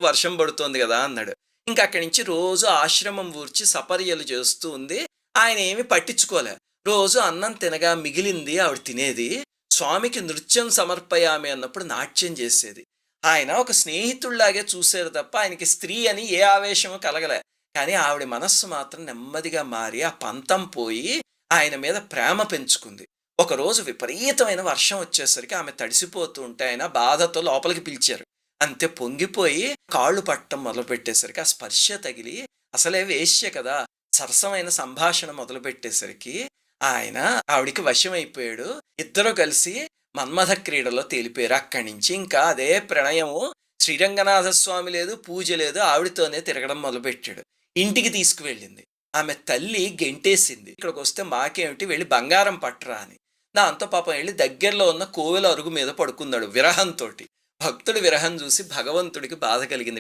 వర్షం పడుతోంది గదా! అన్నాడు. ఇంక అక్కడి నుంచి రోజు ఆశ్రమం ఊర్చి సపర్యలు చేస్తూ ఉంది. ఆయన ఏమి పట్టించుకోలే. రోజు అన్నం తినగా మిగిలింది ఆవిడ తినేది. స్వామికి నృత్యం సమర్పయామి అన్నప్పుడు నాట్యం చేసేది. ఆయన ఒక స్నేహితుడిలాగే చూసారు తప్ప ఆయనకి స్త్రీ అని ఏ ఆవేశము కలగలే. కానీ ఆవిడ మనస్సు మాత్రం నెమ్మదిగా మారి ఆ పంతం పోయి ఆయన మీద ప్రేమ పెంచుకుంది. ఒకరోజు విపరీతమైన వర్షం వచ్చేసరికి ఆమె తడిసిపోతూ ఉంటే ఆయన బాధతో లోపలికి పిలిచారు. అంతే పొంగిపోయి కాళ్ళు పట్టడం మొదలుపెట్టేసరికి ఆ స్పర్శ తగిలి అసలే వేశ్య కదా! సరసమైన సంభాషణ మొదలుపెట్టేసరికి ఆయన ఆవిడికి వశమైపోయాడు. ఇద్దరు కలిసి మన్మథ క్రీడలో తేలిపోయారు. అక్కడి నుంచి ఇంకా అదే ప్రణయము. శ్రీరంగనాథ స్వామి లేదు, పూజ లేదు. ఆవిడతోనే తిరగడం మొదలుపెట్టాడు. ఇంటికి తీసుకువెళ్ళింది. ఆమె తల్లి గెంటేసింది. "ఇక్కడికొస్తే మాకేమిటి వెళ్లి బంగారం పట్టరా" అని. దాంతో పాపం ఎళ్లి దగ్గరలో ఉన్న కోవెల అరుగు మీద పడుకున్నాడు విరహంతోటి. భక్తుడి విరహం చూసి భగవంతుడికి బాధ కలిగింది.